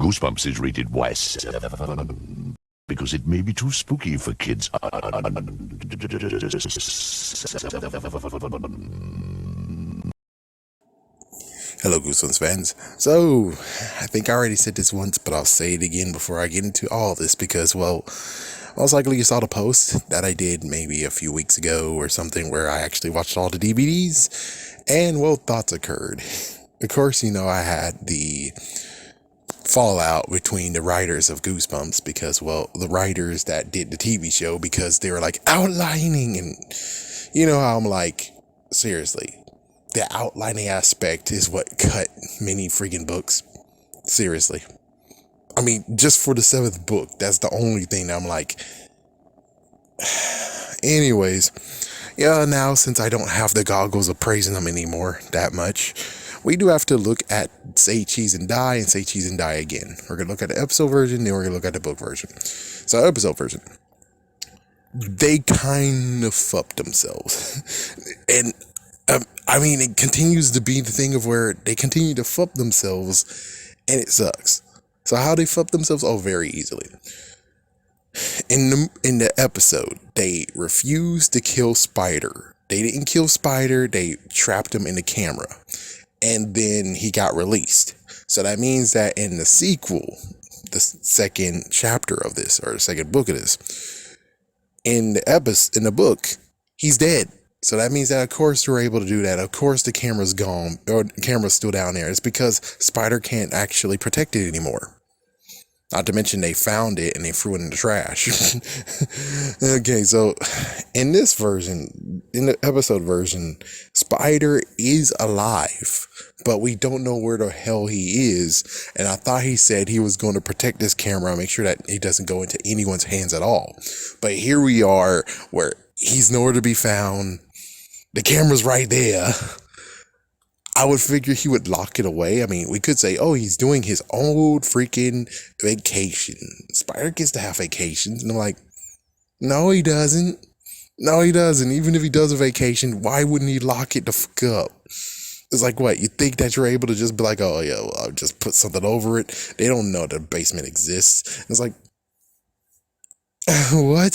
Goosebumps is rated Y7 because it may be too spooky for kids. Hello, Goosebumps fans. So, I think I already said this once, but I'll say it again before I get into all this because, well, most likely you saw the post that I did maybe a few weeks ago or something where I actually watched all the DVDs, and, well, thoughts occurred. Of course, I had the fallout between the writers of Goosebumps because, well, the writers that did the TV show, because they were like outlining, and how I'm like, seriously, the outlining aspect is what cut many freaking books. Seriously. I mean, just for the 7th book, that's the only thing that I'm like. Anyways, now since I don't have the goggles of praising them anymore that much, we do have to look at Say Cheese and Die and Say Cheese and Die again. We're going to look at the episode version, then we're going to look at the book version. So, episode version. They kind of fucked themselves. And I mean, it continues to be the thing of where they continue to fuck themselves, and it sucks. So how they fuck themselves? Oh, very easily. In the episode, they refused to kill Spider. They didn't kill Spider. They trapped him in the camera, and then he got released. So that means that in the sequel, the second chapter of this, or the second book of this, in the book, he's dead. So that means that, of course, they're able to do that. Of course, the camera's gone, or the camera's still down there. It's because Spider can't actually protect it anymore. Not to mention they found it and they threw it in the trash. Okay, so in this version, in the episode version, Spider is alive, but we don't know where the hell he is. And I thought he said he was going to protect this camera and make sure that he doesn't go into anyone's hands at all. But here we are, where he's nowhere to be found. The camera's right there. I would figure he would lock it away. I mean, we could say, oh, he's doing his old freaking vacation. Spider gets to have vacations. And I'm like, no, he doesn't. No, he doesn't. Even if he does a vacation, why wouldn't he lock it the fuck up? It's like, what? You think that you're able to just be like, oh, yeah, well, I'll just put something over it? They don't know the basement exists. It's like, what?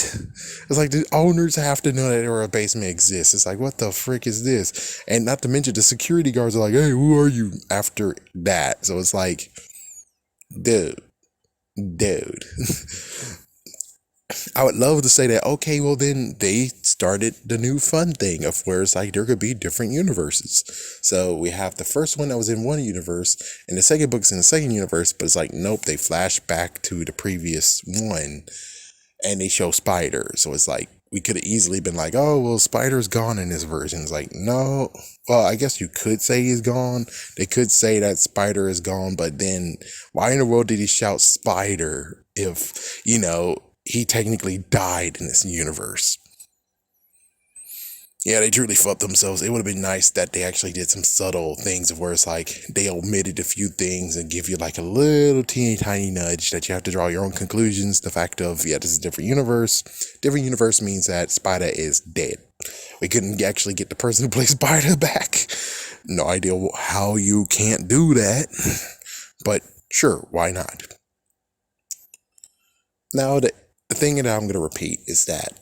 It's like the owners have to know that there a basement exists. It's like, what the frick is this? And not to mention the security guards are like, hey, who are you? After that. So it's like, dude. I would love to say that, okay, well then they started the new fun thing of where it's like there could be different universes. So we have the first one that was in one universe and the second book's in the second universe, but it's like, nope, they flash back to the previous one. And they show Spider. So it's like, we could have easily been like, oh, well, Spider's gone in this version. It's like, no. Well, I guess you could say he's gone. They could say that Spider is gone. But then why in the world did he shout Spider if, he technically died in this universe? Yeah, they truly fucked themselves. It would have been nice that they actually did some subtle things of where it's like they omitted a few things and give you like a little teeny tiny nudge that you have to draw your own conclusions. The fact of, yeah, this is a different universe. Different universe means that Spider is dead. We couldn't actually get the person who plays Spider back. No idea how you can't do that. But sure, why not? Now, the thing that I'm going to repeat is that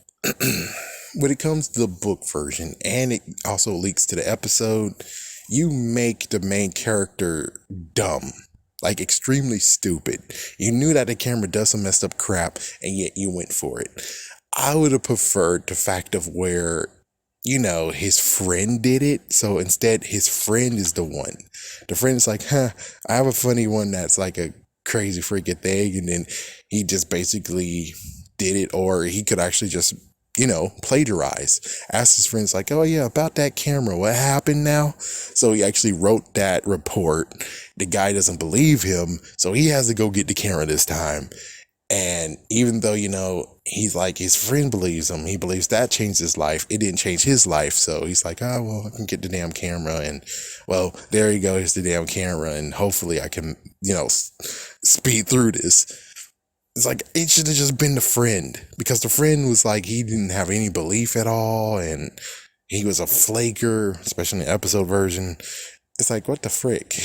when it comes to the book version, and it also leaks to the episode, you make the main character dumb, like extremely stupid. You knew that the camera does some messed up crap, and yet you went for it. I would have preferred the fact of where, his friend did it. So instead, his friend is the one. The friend is like, I have a funny one that's like a crazy freaking thing, and then he just basically did it, or he could actually just plagiarize. Asked his friends like, oh yeah, about that camera, what happened now? So he actually wrote that report. The guy doesn't believe him, so he has to go get the camera this time. And even though, he's like, his friend believes him, he believes that changed his life, it didn't change his life. So he's like, oh, well, I can get the damn camera. And, well, there you go, here's the damn camera. And hopefully I can, speed through this. It's like, it should have just been the friend. Because the friend was like, he didn't have any belief at all. And he was a flaker, especially in the episode version. It's like, what the frick?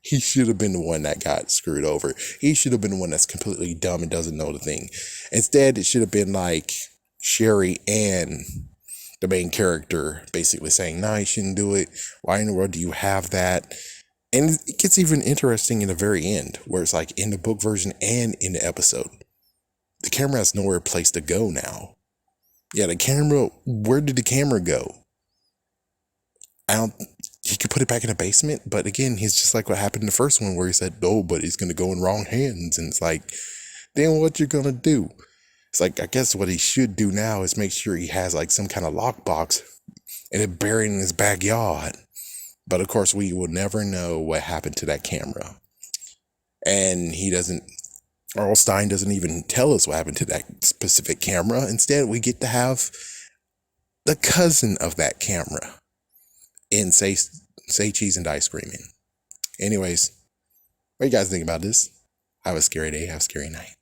He should have been the one that got screwed over. He should have been the one that's completely dumb and doesn't know the thing. Instead, it should have been like Sherry and the main character basically saying, "No, you shouldn't do it. Why in the world do you have that?" And it gets even interesting in the very end, where it's like in the book version and in the episode. The camera has nowhere place to go now. Yeah, the camera, where did the camera go? He could put it back in the basement, but again, he's just like what happened in the first one where he said, "Oh, but it's going to go in wrong hands." And it's like, then what you're going to do? It's like, I guess what he should do now is make sure he has like some kind of lockbox and it buried in his backyard. But of course, we will never know what happened to that camera. And Earl Stein doesn't even tell us what happened to that specific camera. Instead, we get to have the cousin of that camera in Say Cheese and Die Screaming. Anyways, what do you guys think about this? Have a scary day, have a scary night.